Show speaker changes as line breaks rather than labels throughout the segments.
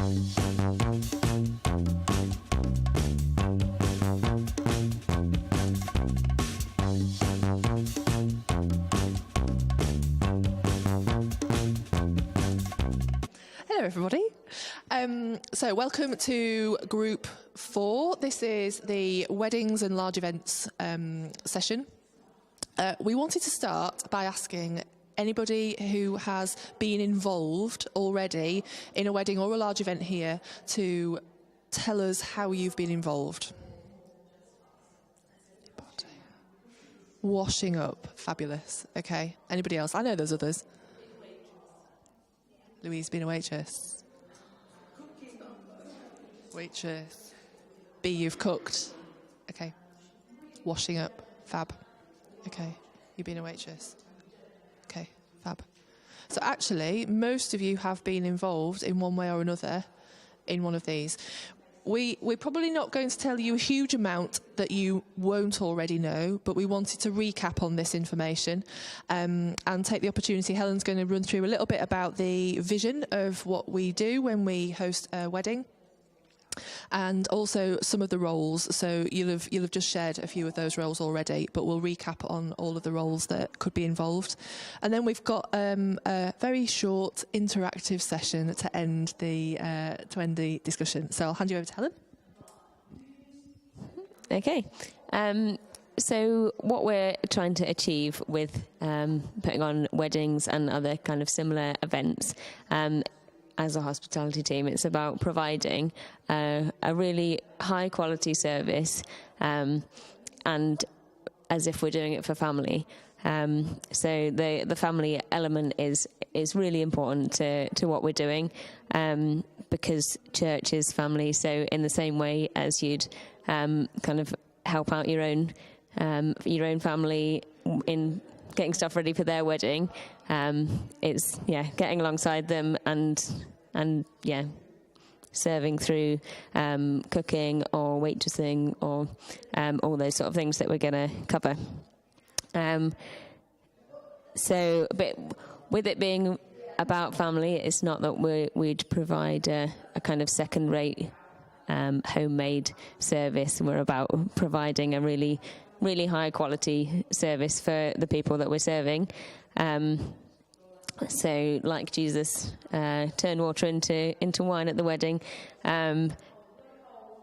Hello, everybody. So welcome to Group 4. This is the Weddings and Large Events session. We wanted to start by asking anybody who has been involved already in a wedding or a large event here to tell us how you've been involved. Washing up. Fabulous. Okay. Anybody else? I know there's others. Louise, been a waitress. Waitress. B, you've cooked. Okay. Washing up. Fab. Okay. You've been a waitress. Okay. Fab. So actually, most of you have been involved in one way or another in one of these. We're probably not going to tell you a huge amount that you won't already know, but we wanted to recap on this information and take the opportunity. Helen's going to run through a little bit about the vision of what we do when we host a wedding, and also some of the roles. So you'll have just shared a few of those roles already, but we'll recap on all of the roles that could be involved. And then we've got a very short interactive session to end the discussion. So I'll hand you over to Helen.
Okay. So what we're trying to achieve with putting on weddings and other kind of similar events as a hospitality team, it's about providing a really high quality service and as if we're doing it for family. So the family element is really important to what we're doing because church is family. So in the same way as you'd kind of help out your own family in getting stuff ready for their wedding, it's getting alongside them and serving through cooking or waitressing or all those sort of things that we're going to cover. So, but with it being about family, it's not that we'd provide a kind of second-rate homemade service. We're about providing a really high quality service for the people that we're serving. So like Jesus turned water into wine at the wedding,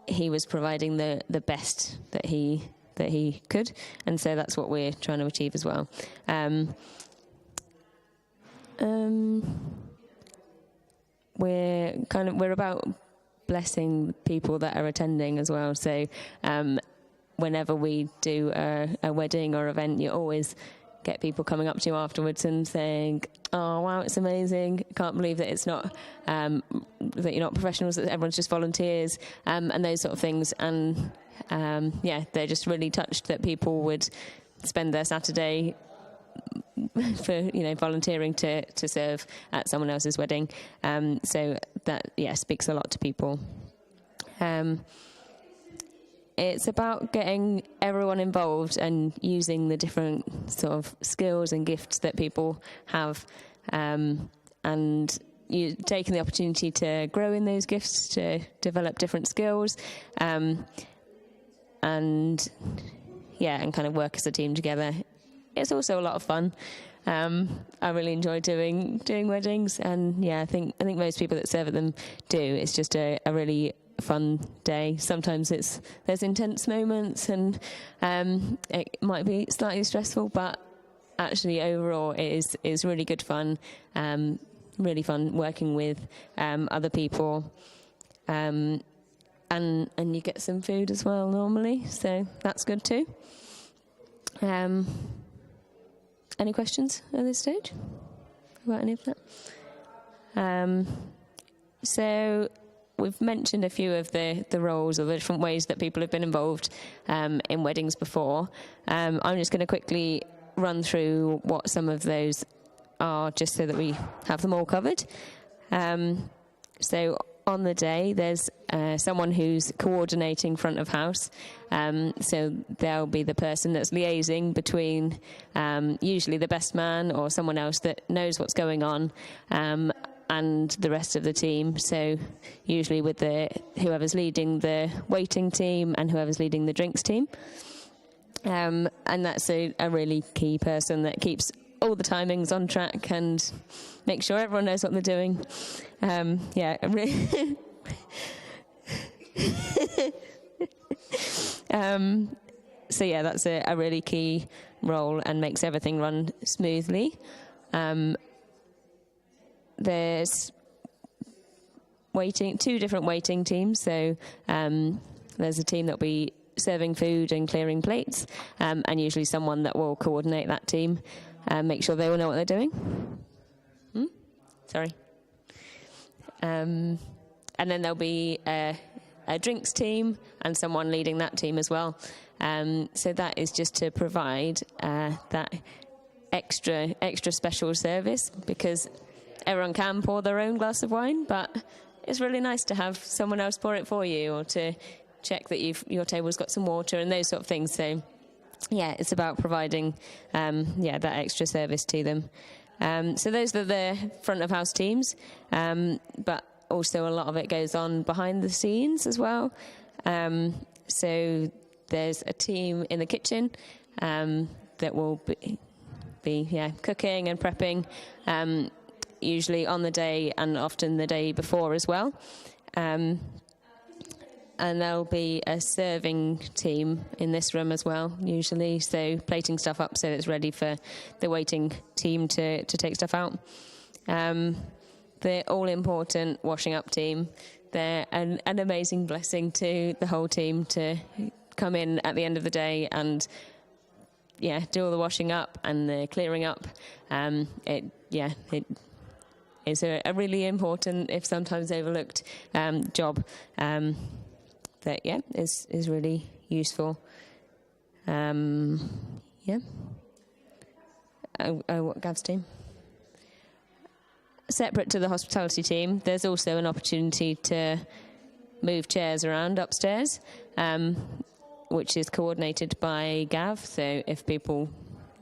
he was providing the best that he could, and so that's what we're trying to achieve as well. We're about blessing people that are attending as well. So whenever we do a wedding or event, you always get people coming up to you afterwards and saying, "Oh wow, it's amazing! Can't believe that it's not that you're not professionals, that everyone's just volunteers," and those sort of things. And they're just really touched that people would spend their Saturday for volunteering to serve at someone else's wedding. So that speaks a lot to people. It's about getting everyone involved and using the different sort of skills and gifts that people have, and you taking the opportunity to grow in those gifts, to develop different skills, and kind of work as a team together. It's also a lot of fun. I really enjoy doing weddings, and I think most people that serve at them do. It's just a really fun day. Sometimes there's intense moments, and it might be slightly stressful, but actually overall it is really good fun. Really fun working with other people, and you get some food as well normally, so that's good too. Any questions at this stage about any of that? So we've mentioned a few of the roles or the different ways that people have been involved in weddings before. I'm just going to quickly run through what some of those are, just so that we have them all covered. So on the day, there's someone who's coordinating front of house. So they'll be the person that's liaising between usually the best man or someone else that knows what's going on, and the rest of the team. So usually with whoever's leading the waiting team and whoever's leading the drinks team. And that's a really key person that keeps all the timings on track and makes sure everyone knows what they're doing. So yeah, that's a really key role and makes everything run smoothly. There's two different waiting teams. So there's a team that'll be serving food and clearing plates, and usually someone that will coordinate that team and make sure they all know what they're doing. Sorry. And then there'll be a drinks team and someone leading that team as well. So that is just to provide that extra special service, because everyone can pour their own glass of wine, but it's really nice to have someone else pour it for you, or to check that your table's got some water and those sort of things. So yeah, it's about providing that extra service to them. So those are the front of house teams, but also a lot of it goes on behind the scenes as well. So there's a team in the kitchen that will be cooking and prepping, usually on the day and often the day before as well. And there'll be a serving team in this room as well, usually, so plating stuff up so it's ready for the waiting team to take stuff out. The all-important washing up team, they're an amazing blessing to the whole team to come in at the end of the day and do all the washing up and the clearing up. It is a really important, if sometimes overlooked, job. That is really useful. What Gav's team? Separate to the hospitality team, there's also an opportunity to move chairs around upstairs, which is coordinated by Gav. So if people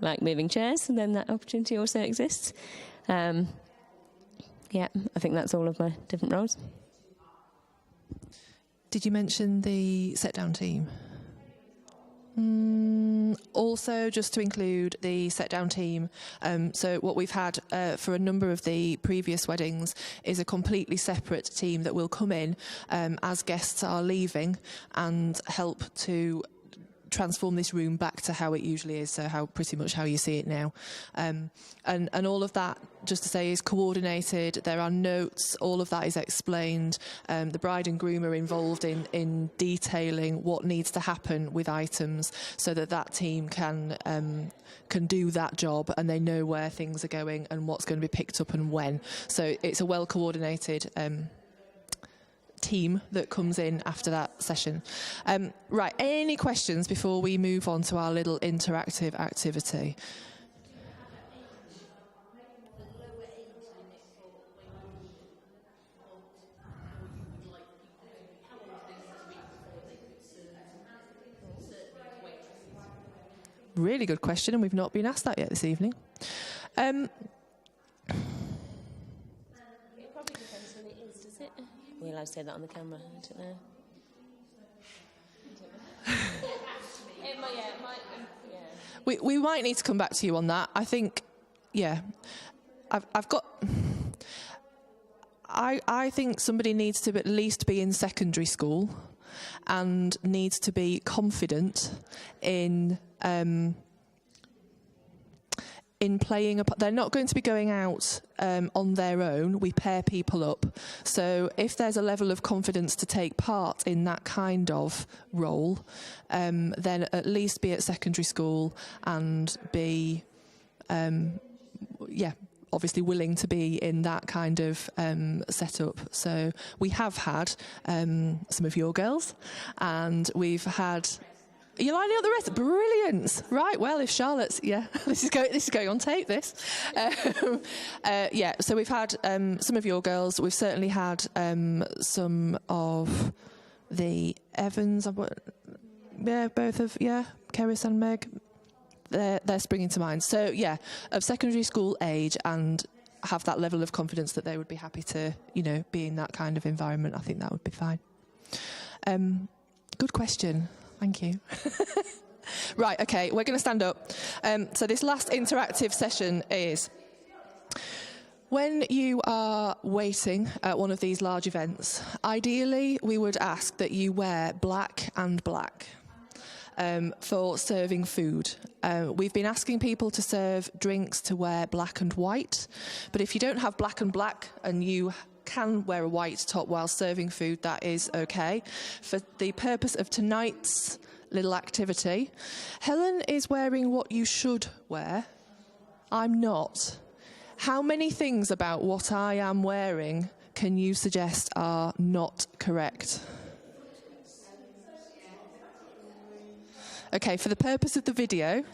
like moving chairs, then that opportunity also exists. I think that's all of my different roles.
Did you mention the set-down team? Also, just to include the set-down team, so what we've had for a number of the previous weddings is a completely separate team that will come in as guests are leaving and help to transform this room back to how it usually is, so pretty much how you see it now. And all of that, just to say, is coordinated. There are notes, all of that is explained. The bride and groom are involved in detailing what needs to happen with items so that team can do that job, and they know where things are going and what's going to be picked up and when. So it's a well coordinated team that comes in after that session. Right, any questions before we move on to our little interactive activity? Really good question, and we've not been asked that yet this evening.
Are we allowed to say that on the camera? I don't know.
We might need to come back to you on that. I think, I've got. I think somebody needs to at least be in secondary school and needs to be confident in playing they're not going to be going out on their own. We pair people up. So if there's a level of confidence to take part in that kind of role, then at least be at secondary school and be, obviously willing to be in that kind of setup. So we have had some of your girls, and we've had. Are you lining up the rest? Brilliant. Right, well, if Charlotte's... this is going on tape, this. So we've had some of your girls. We've certainly had some of the Evans. Both of... Keris and Meg. They're springing to mind. So, of secondary school age and have that level of confidence that they would be happy to, you know, be in that kind of environment, I think that would be fine. Good question. Thank you. Right, okay, we're going to stand up. So this last interactive session is, when you are waiting at one of these large events, ideally we would ask that you wear black and black for serving food. We've been asking people to serve drinks to wear black and white, but if you don't have black and black and you can wear a white top while serving food, that is okay. For the purpose of tonight's little activity, Helen is wearing what you should wear. I'm not. How many things about what I am wearing can you suggest are not correct? Okay, for the purpose of the video,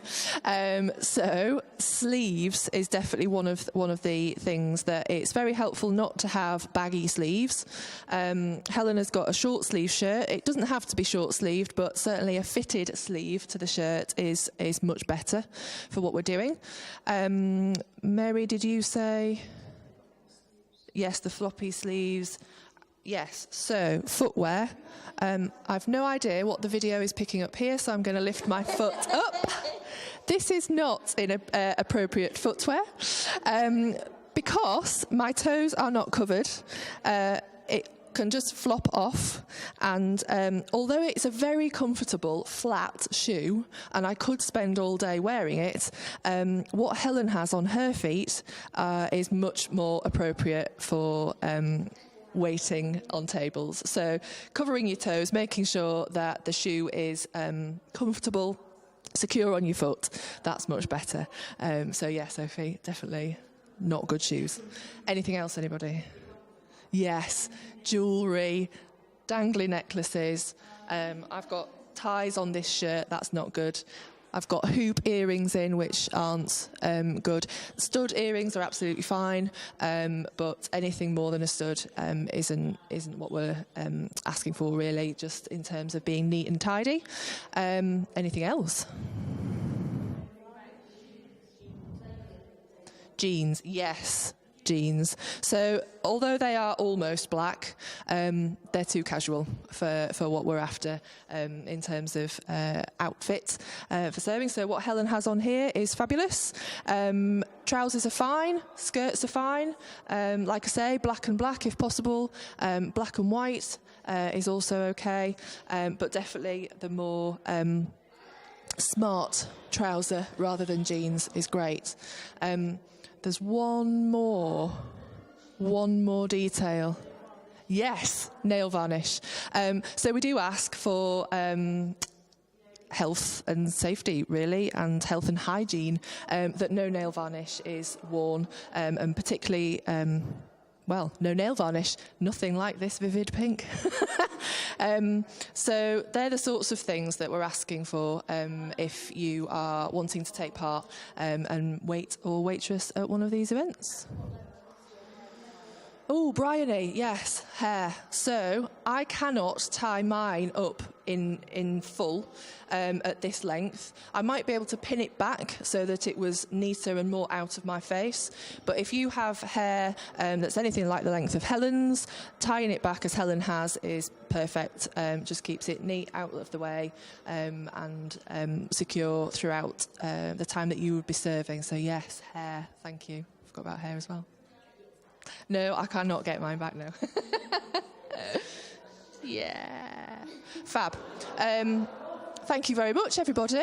so sleeves is definitely one of the things that it's very helpful not to have baggy sleeves. Helen has got a short sleeve shirt. It doesn't have to be short sleeved, but certainly a fitted sleeve to the shirt is much better for what we're doing. Mary, did you say? Yes, the floppy sleeves. Yes, so footwear. I've no idea what the video is picking up here, so I'm going to lift my foot up. This is not appropriate footwear because my toes are not covered. It can just flop off, and although it's a very comfortable flat shoe and I could spend all day wearing it, what Helen has on her feet is much more appropriate for waiting on tables. So covering your toes, making sure that the shoe is comfortable, secure on your foot, that's much better. So yeah, Sophie, definitely not good shoes. Anything else, anybody? Yes, jewellery, dangly necklaces. I've got ties on this shirt, that's not good. I've got hoop earrings in, which aren't good. Stud earrings are absolutely fine, but anything more than a stud isn't what we're asking for, really, just in terms of being neat and tidy. Anything else? Jeans, yes. Jeans. So although they are almost black, they're too casual for what we're after in terms of outfit for serving. So what Helen has on here is fabulous. Trousers are fine, skirts are fine. Like I say, black and black if possible. Black and white is also okay, but definitely the more smart trouser rather than jeans is great. There's one more detail. Yes, nail varnish. So we do ask for health and safety, really, and health and hygiene, that no nail varnish is worn, and particularly, no nail varnish, nothing like this vivid pink. So they're the sorts of things that we're asking for if you are wanting to take part and wait or waitress at one of these events. Oh, Bryony, yes, hair. So I cannot tie mine up in full at this length. I might be able to pin it back so that it was neater and more out of my face. But if you have hair that's anything like the length of Helen's, tying it back as Helen has is perfect. Just keeps it neat, out of the way, and secure throughout the time that you would be serving. So yes, hair. Thank you. Forgot about hair as well. No, I cannot get mine back now. Yeah. Fab. Thank you very much, everybody.